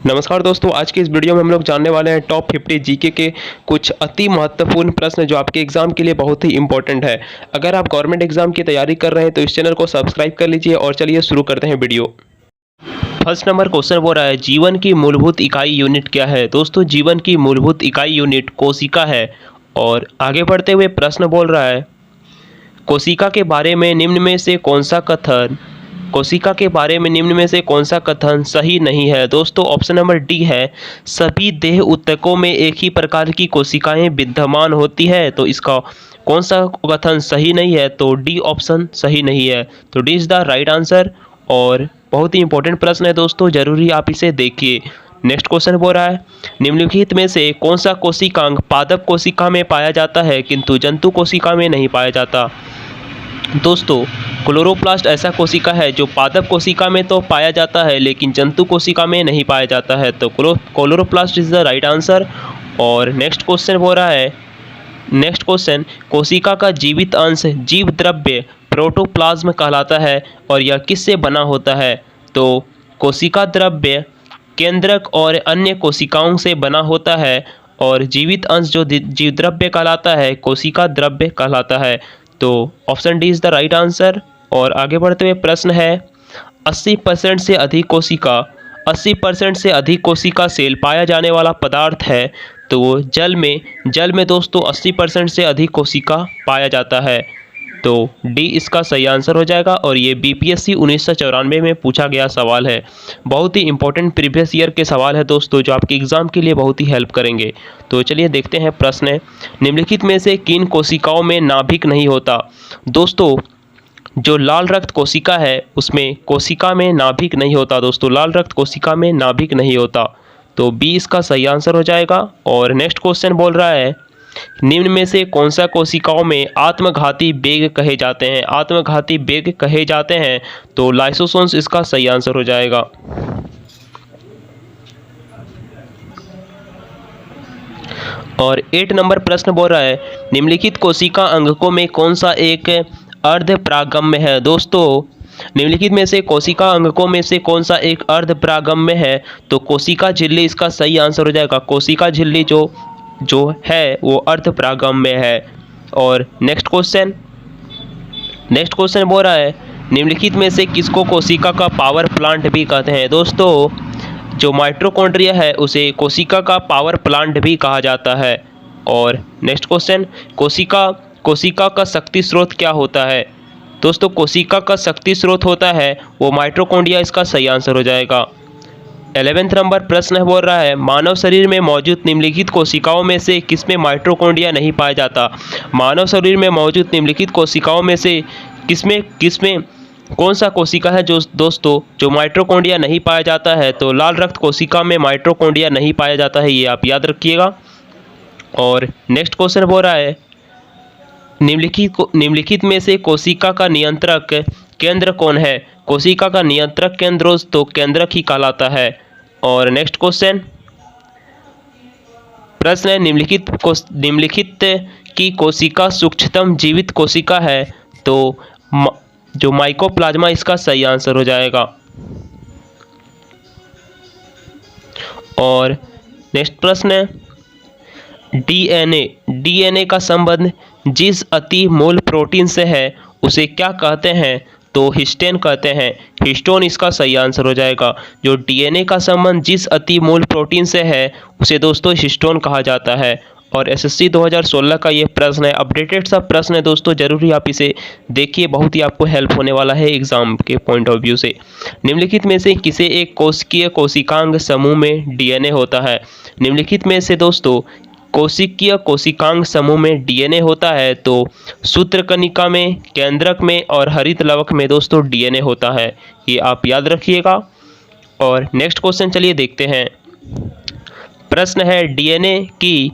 नमस्कार दोस्तों, आज की इस वीडियो में हम लोग जानने वाले हैं टॉप 50 जीके के कुछ अति महत्वपूर्ण प्रश्न जो आपके एग्जाम के लिए बहुत ही इंपॉर्टेंट है। अगर आप गवर्नमेंट एग्जाम की तैयारी कर रहे हैं तो इस चैनल को सब्सक्राइब कर लीजिए और चलिए शुरू करते हैं वीडियो। फर्स्ट नंबर क्वेश्चन बोल रहा है, जीवन की मूलभूत इकाई यूनिट क्या है। दोस्तों, जीवन की मूलभूत इकाई यूनिट कोशिका है। और आगे बढ़ते हुए प्रश्न बोल रहा है, कोशिका के बारे में निम्न में से कौन सा कथन सही नहीं है। दोस्तों, ऑप्शन नंबर डी है, सभी देह ऊतकों में एक ही प्रकार की कोशिकाएं विद्यमान होती है। तो इसका कौन सा कथन सही नहीं है, तो डी ऑप्शन सही नहीं है। तो D is the right answer. और बहुत ही इंपॉर्टेंट प्रश्न है दोस्तों, जरूरी आप इसे देखिए। नेक्स्ट क्वेश्चन बोल रहा है, निम्नलिखित में से कौन सा कोशिकांग पादप कोशिका में पाया जाता है किंतु जंतु कोशिका में नहीं पाया जाता। दोस्तों, क्लोरोप्लास्ट ऐसा कोशिका है जो पादप कोशिका में तो पाया जाता है लेकिन जंतु कोशिका में नहीं पाया जाता है। तो chloroplast is the right answer. और नेक्स्ट क्वेश्चन बोल रहा है, कोशिका का जीवित अंश जीव द्रव्य प्रोटोप्लाज्म कहलाता है और यह किससे बना होता है। तो कोशिका द्रव्य केंद्रक और अन्य कोशिकाओं से बना होता है और जीवित अंश जो जीव द्रव्य कहलाता है कोशिका द्रव्य कहलाता है। तो option D is the right answer. और आगे बढ़ते हुए प्रश्न है, 80% से अधिक कोशिका सेल पाया जाने वाला पदार्थ है। तो जल में दोस्तों 80% से अधिक कोशिका पाया जाता है। तो डी इसका सही आंसर हो जाएगा। और ये बीपीएससी 1994 में पूछा गया सवाल है। बहुत ही इंपॉर्टेंट प्रीवियस ईयर के सवाल है दोस्तों, जो आपके एग्जाम के लिए बहुत ही हेल्प करेंगे। तो चलिए देखते हैं प्रश्न, निम्नलिखित में से किन कोशिकाओं में नाभिक नहीं होता। दोस्तों, जो लाल रक्त कोशिका है उसमें कोशिका में नाभिक नहीं होता। दोस्तों, लाल रक्त कोशिका में नाभिक नहीं होता। तो बी इसका सही आंसर हो जाएगा। और नेक्स्ट क्वेश्चन बोल रहा है, निम्न में से कौन सा कोशिकाओं में आत्मघाती वेग कहे जाते हैं। तो लाइसोसोम्स इसका सही आंसर हो जाएगा। और 8 नंबर प्रश्न बोल रहा है, निम्नलिखित कोशिका अंगकों में कौन सा एक अर्धपरागम्य है। दोस्तों, निम्नलिखित में से कोशिका अंगकों में से कौन सा एक अर्धपरागम्य है। तो कोशिका झिल्ली इसका सही आंसर हो जाएगा। कोशिका झिल्ली जो है वो अर्धपरागम्य है। और नेक्स्ट क्वेश्चन बोल रहा है, निम्नलिखित में से किसको कोशिका का पावर प्लांट भी कहते हैं। दोस्तों, जो माइटोकॉन्ड्रिया है उसे कोशिका का पावर प्लांट भी कहा जाता है। और नेक्स्ट क्वेश्चन, कोशिका का शक्ति स्रोत क्या होता है। दोस्तों, कोशिका का शक्ति स्रोत होता है वो माइटोकॉन्ड्रिया, इसका सही आंसर हो जाएगा। 11वें नंबर प्रश्न बोल रहा है, मानव शरीर में मौजूद निम्नलिखित कोशिकाओं में से किसमें माइटोकॉन्ड्रिया नहीं पाया जाता। मानव शरीर में मौजूद निम्नलिखित कोशिकाओं में से किसमें कौन सा कोशिका है जो माइटोकॉन्ड्रिया नहीं पाया जाता है। तो लाल रक्त कोशिका में माइटोकॉन्ड्रिया नहीं पाया जाता है, ये आप याद रखिएगा। और नेक्स्ट क्वेश्चन बोल रहा है, निम्नलिखित में से कोशिका का नियंत्रक केंद्र कौन है। कोशिका का नियंत्रक केंद्र तो केंद्रक ही कहलाता है। और नेक्स्ट प्रश्न है, निम्नलिखित की कोशिका सूक्ष्मतम जीवित कोशिका है। तो जो माइकोप्लाज्मा इसका सही आंसर हो जाएगा। और नेक्स्ट प्रश्न है, डीएनए का संबंध जिस अति मूल प्रोटीन से है उसे क्या कहते हैं। तो हिस्टोन कहते हैं। हिस्टोन इसका सही आंसर हो जाएगा। जो डीएनए का संबंध जिस अति मूल प्रोटीन से है उसे दोस्तों हिस्टोन कहा जाता है। और एसएससी 2016 का ये प्रश्न है, अपडेटेड सा प्रश्न है दोस्तों, जरूरी आप इसे देखिए, बहुत ही आपको हेल्प होने वाला है एग्जाम के पॉइंट ऑफ व्यू से। निम्नलिखित में से किसे एक कोशिकीय कोशिकांग समूह में डीएनए होता है। निम्नलिखित में से दोस्तों कोशिकीय कोशिकांग समूह में डीएनए होता है। तो सूत्रकनिका में, केंद्रक में और हरित लवक में दोस्तों डीएनए होता है, ये आप याद रखिएगा। और नेक्स्ट क्वेश्चन चलिए देखते हैं। प्रश्न है, डीएनए की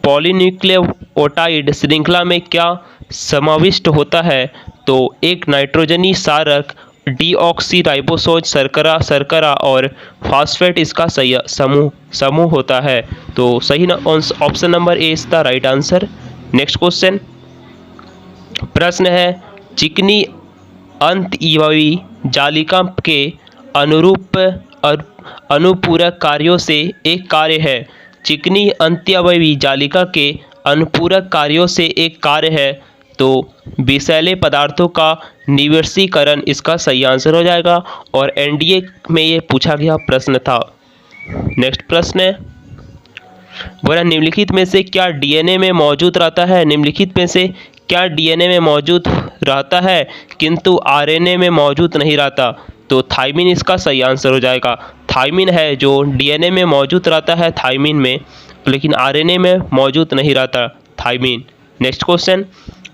पॉलीन्यूक्लियोटाइड श्रृंखला में क्या समाविष्ट होता है। तो एक नाइट्रोजनी क्षारक, डीऑक्सीराइबोसोज शर्करा और फास्फेट इसका सही समूह होता है। तो सही option number A is the right answer. Next question प्रश्न है, चिकनी अंतःइवयी जालिका के अनुरूप अनुपूरक कार्यों से एक कार्य है। चिकनी अंत्यावयवी जालिका के अनुपूरक कार्यों से एक कार्य है। तो विषैले पदार्थों का निवेशीकरण इसका सही आंसर हो जाएगा और एनडीए में ये पूछा गया प्रश्न था। नेक्स्ट प्रश्न है, बोला निम्नलिखित में से क्या डीएनए में मौजूद रहता है? निम्नलिखित में से क्या डीएनए में मौजूद रहता है किंतु आरएनए में मौजूद नहीं रहता? तो थायमिन इसका सही आंसर हो जाएगा। थायमिन है जो डीएनए में मौजूद रहता है थायमिन में, लेकिन आरएनए में मौजूद नहीं रहता थायमिन। नेक्स्ट क्वेश्चन,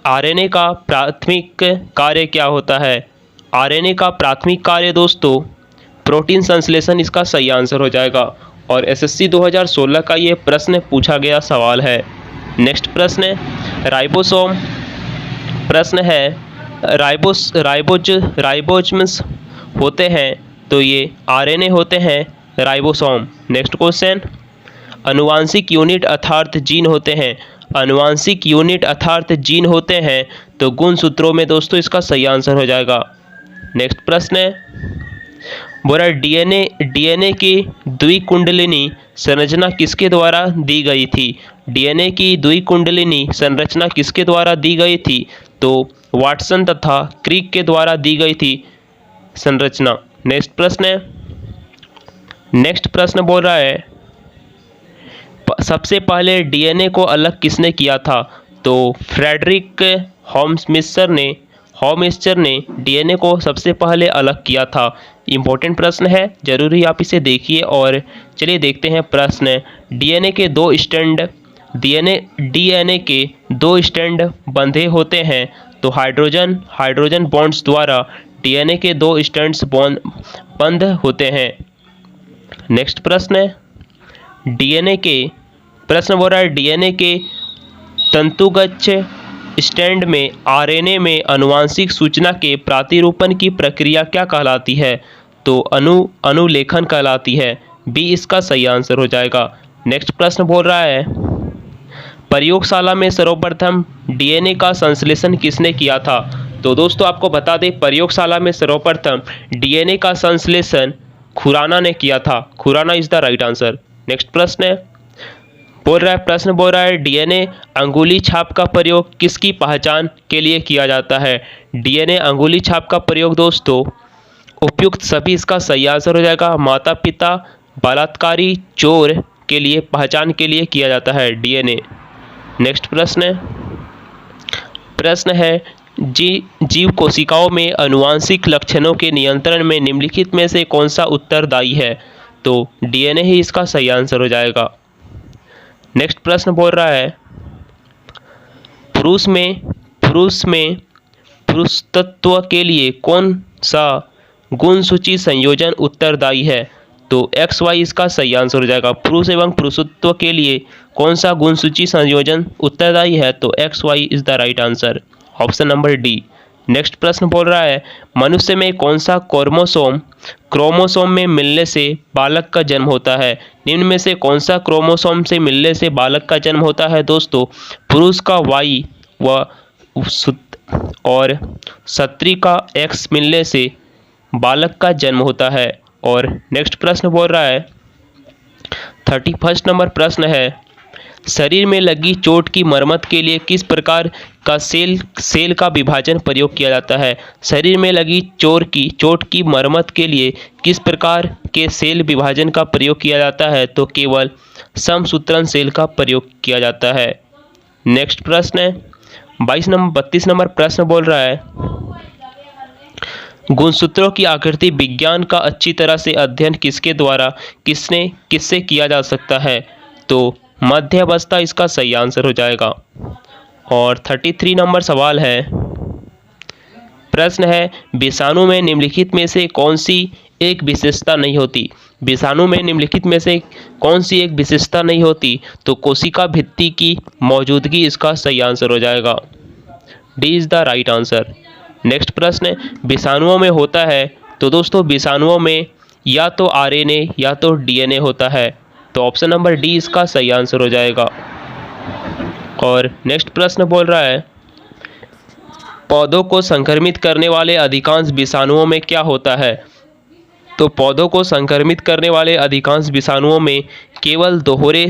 आरएनए का प्राथमिक कार्य क्या होता है? आरएनए का प्राथमिक कार्य दोस्तों प्रोटीन संश्लेषण इसका सही आंसर हो जाएगा और एसएससी 2016 का ये प्रश्न पूछा गया सवाल है। नेक्स्ट प्रश्न है राइबोसोम। प्रश्न है राइबोसोम्स होते हैं तो ये आरएनए होते हैं राइबोसोम। नेक्स्ट क्वेश्चन, आनुवांशिक यूनिट अर्थात जीन होते हैं। आनुवांशिक यूनिट अर्थात जीन होते हैं तो गुणसूत्रों में दोस्तों इसका सही आंसर हो जाएगा। नेक्स्ट प्रश्न है, बोला डीएनए की द्विकुंडलिनी संरचना किसके द्वारा दी गई थी? डीएनए की द्विकुंडलिनी संरचना किसके द्वारा दी गई थी? तो वाटसन तथा क्रिक के द्वारा दी गई थी संरचना। नेक्स्ट प्रश्न है, नेक्स्ट प्रश्न बोल रहा है सबसे पहले डीएनए को अलग किसने किया था? तो फ्रेडरिक हॉमस्टर ने डीएनए को सबसे पहले अलग किया था। इम्पोर्टेंट प्रश्न है, जरूरी आप इसे देखिए। और चलिए देखते हैं प्रश्न। डीएनए के दो स्टैंड बंधे होते हैं तो हाइड्रोजन बॉन्ड्स द्वारा डीएनए के दो स्टैंड्स बंद होते हैं। नेक्स्ट प्रश्न है, प्रश्न बोल रहा है डीएनए के तंतुगत स्टैंड में आरएनए में आनुवांशिक सूचना के प्रतिरूपण की प्रक्रिया क्या कहलाती है? तो अनुलेखन कहलाती है। बी इसका सही आंसर हो जाएगा। नेक्स्ट प्रश्न बोल रहा है प्रयोगशाला में सर्वप्रथम डीएनए का संश्लेषण किसने किया था? तो दोस्तों आपको बता दें प्रयोगशाला में सर्वप्रथम डीएनए का संश्लेषण खुराना ने किया था। Khurana is the right answer. Next प्रश्न बोल रहा है डीएनए अंगुली छाप का प्रयोग किसकी पहचान के लिए किया जाता है? डीएनए अंगुली छाप का प्रयोग दोस्तों उपयुक्त सभी इसका सही आंसर हो जाएगा। माता पिता बलात्कारी चोर के लिए पहचान के लिए किया जाता है डीएनए। नेक्स्ट प्रश्न है जीव कोशिकाओं में आनुवांशिक लक्षणों के नियंत्रण में निम्नलिखित में से कौन सा उत्तरदायी है? तो डीएनए ही इसका सही आंसर हो जाएगा। नेक्स्ट प्रश्न बोल रहा है पुरुषत्व के लिए कौन सा गुण सूची संयोजन उत्तरदायी है? तो XY इसका सही आंसर हो जाएगा। पुरुष एवं पुरुषत्व के लिए कौन सा गुण सूची संयोजन उत्तरदायी है? तो XY is the right answer, option number D. Next प्रश्न बोल रहा है मनुष्य में कौन सा क्रोमोसोम में मिलने से बालक का जन्म होता है? निम्न में से कौन सा क्रोमोसोम से मिलने से बालक का जन्म होता है? दोस्तों पुरुष का Y और स्त्री का X मिलने से बालक का जन्म होता है। और नेक्स्ट प्रश्न बोल रहा है 31 नंबर प्रश्न है शरीर में लगी चोट की मरम्मत के लिए किस प्रकार का सेल का विभाजन प्रयोग किया जाता है? शरीर में लगी चोट की मरम्मत के लिए किस प्रकार के सेल विभाजन का प्रयोग किया जाता है? तो केवल समसूत्रण सेल का प्रयोग किया जाता है। नेक्स्ट प्रश्न है 32 नंबर प्रश्न बोल रहा है गुणसूत्रों की आकृति विज्ञान का अच्छी तरह से अध्ययन किससे किया जा सकता है? तो मध्यावस्था इसका सही आंसर हो जाएगा। और 33 नंबर सवाल है, प्रश्न है विषाणु में निम्नलिखित में से कौन सी एक विशेषता नहीं होती? विषाणु में निम्नलिखित में से कौन सी एक विशेषता नहीं होती? तो कोशिका भित्ति की मौजूदगी इसका सही आंसर हो जाएगा। D is the right answer. Next प्रश्न विषाणुओं में होता है, तो दोस्तों विषाणुओं में या तो आरएनए या तो डीएनए होता है, तो ऑप्शन नंबर डी इसका सही आंसर हो जाएगा। और नेक्स्ट प्रश्न बोल रहा है पौधों को संक्रमित करने वाले अधिकांश विषाणुओं में क्या होता है? तो पौधों को संक्रमित करने वाले अधिकांश विषाणुओं में केवल दोहरे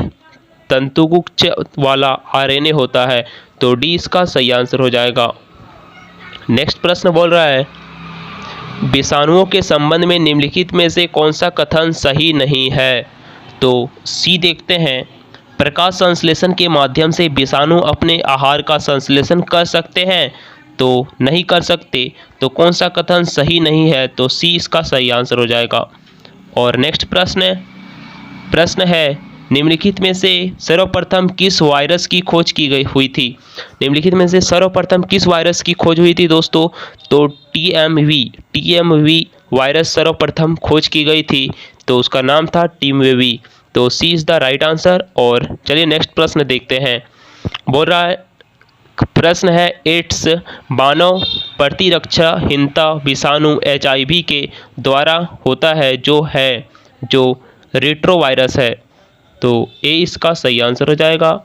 तंतुगुच्छ वाला आरएनए होता है। तो डी इसका सही आंसर हो जाएगा। नेक्स्ट प्रश्न बोल रहा है, विषाणुओं के संबंध में निम्नलिखित में से कौन सा कथन सही नहीं है? तो सी देखते हैं, प्रकाश संश्लेषण के माध्यम से विषाणु अपने आहार का संश्लेषण कर सकते हैं? तो नहीं कर सकते। तो कौन सा कथन सही नहीं है? तो सी इसका सही आंसर हो जाएगा। और नेक्स्ट प्रश्न है, निम्नलिखित में से सर्वप्रथम किस वायरस की खोज की गई हुई थी? निम्नलिखित में से सर्वप्रथम किस वायरस की खोज हुई थी दोस्तों? तो टीएमवी वायरस सर्वप्रथम खोज की गई थी। तो उसका नाम था टीमवेवी। तो सी इज़ द राइट आंसर। और चलिए नेक्स्ट प्रश्न देखते हैं। बोल रहा है, प्रश्न है, एड्स मानव प्रतिरक्षाहीनता विषाणु HIV के द्वारा होता है जो रेट्रोवायरस है। तो ए इसका सही आंसर हो जाएगा।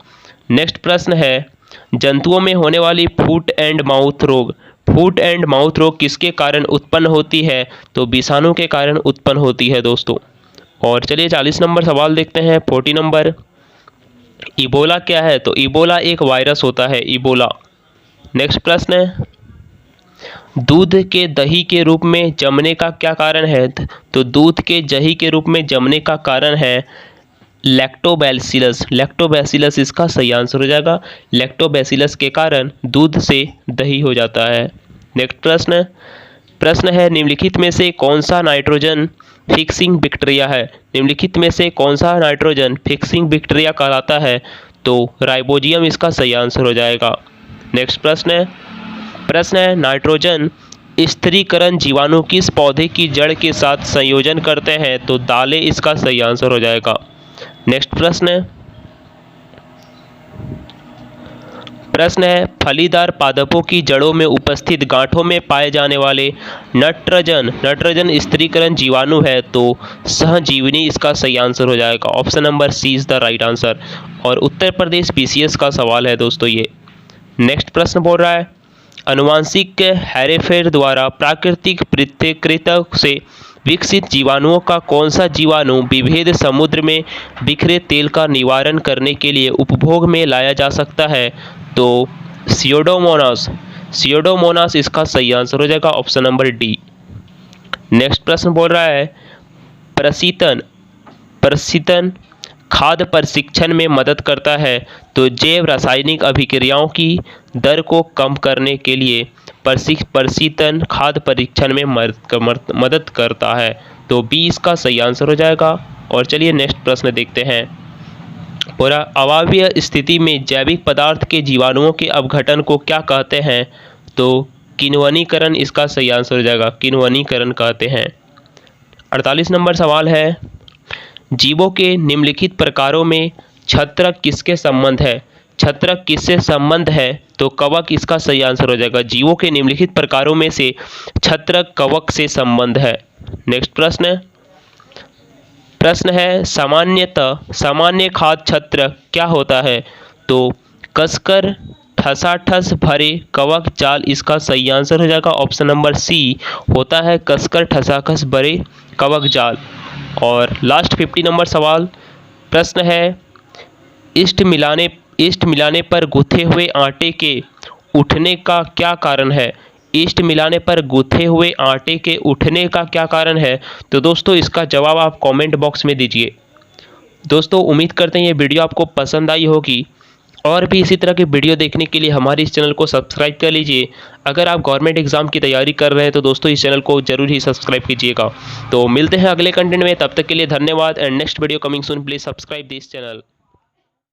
नेक्स्ट प्रश्न है, जंतुओं में होने वाली फुट एंड माउथ रोग किसके कारण उत्पन्न होती है? तो विषाणु के कारण उत्पन्न होती है दोस्तों। और चलिए 40 नंबर सवाल देखते हैं। 40 नंबर, इबोला क्या है? तो इबोला एक वायरस होता है, इबोला। नेक्स्ट प्रश्न है, दूध के दही के रूप में जमने का क्या कारण है? तो दूध के दही के रूप में जमने का कारण है लैक्टोबैसिलस इसका सही आंसर हो जाएगा। लैक्टोबैसिलस के कारण दूध से दही हो जाता है। नेक्स्ट प्रश्न है, निम्नलिखित में से कौन सा नाइट्रोजन फिक्सिंग बैक्टीरिया है? निम्नलिखित में से कौन सा नाइट्रोजन फिक्सिंग बैक्टीरिया कहलाता है? तो राइबोजियम इसका सही आंसर हो जाएगा। नेक्स्ट प्रश्न है, नाइट्रोजन स्थिरीकरण जीवाणु किस पौधे की जड़ के साथ संयोजन करते हैं? तो दालें इसका सही आंसर हो जाएगा। नेक्स्ट प्रश्न है, फलीदार पादपों की जड़ों में उपस्थित गांठों में पाए जाने वाले नाइट्रोजन स्थिरीकरण जीवाणु है। तो सहजीवनी इसका सही आंसर हो जाएगा। Option number C is the right answer. और उत्तर प्रदेश PCS का सवाल है दोस्तों ये। नेक्स्ट प्रश्न बोल रहा है, आनुवांशिक हेरफेर द्वारा प्राकृतिक पृथक्कृत से विकसित जीवाणुओं का कौन सा जीवाणु विभेद समुद्र में बिखरे तेल का निवारण करने के लिए उपभोग में लाया जा सकता है? तो सियोडोमोनास इसका सही आंसर हो जाएगा। Option number D. नेक्स्ट प्रश्न बोल रहा है, प्रशीतन खाद्य प्रशिक्षण में मदद करता है। तो जैव रासायनिक अभिक्रियाओं की दर को कम करने के लिए प्रशीतन खाद्य परीक्षण में मदद करता है। तो बी इसका सही आंसर हो जाएगा। और चलिए नेक्स्ट प्रश्न देखते हैं। पूरा अवायवीय स्थिति में जैविक पदार्थ के जीवाणुओं के अपघटन को क्या कहते हैं? तो किण्वनीकरण इसका सही आंसर हो जाएगा। किण्वनीकरण कहते हैं। 48 नंबर सवाल है, जीवों के निम्नलिखित प्रकारों में छत्रक किसके संबंध है? छत्रक किससे संबंध है? तो कवक इसका सही आंसर हो जाएगा। जीवों के निम्नलिखित प्रकारों में से छत्रक कवक से संबंध है। नेक्स्ट प्रश्न है, सामान्य खाद्य छत्रक क्या होता है? तो कसकर ठसाठस भरे कवक जाल इसका सही आंसर हो जाएगा। ऑप्शन नंबर सी होता है कसकर ठसाठस भरे कवक जाल। और लास्ट 50 नंबर सवाल प्रश्न है, ईस्ट मिलाने पर गूथे हुए आटे के उठने का क्या कारण है? ईस्ट मिलाने पर गूथे हुए आटे के उठने का क्या कारण है? तो दोस्तों इसका जवाब आप कमेंट बॉक्स में दीजिए। दोस्तों उम्मीद करते हैं ये वीडियो आपको पसंद आई होगी। और भी इसी तरह के वीडियो देखने के लिए हमारे इस चैनल को सब्सक्राइब कर लीजिए। अगर आप गवर्नमेंट एग्जाम की तैयारी कर रहे हैं तो दोस्तों इस चैनल को जरूर ही सब्सक्राइब कीजिएगा। तो मिलते हैं अगले कंटेंट में, तब तक के लिए धन्यवाद। And next video coming soon, please subscribe this channel.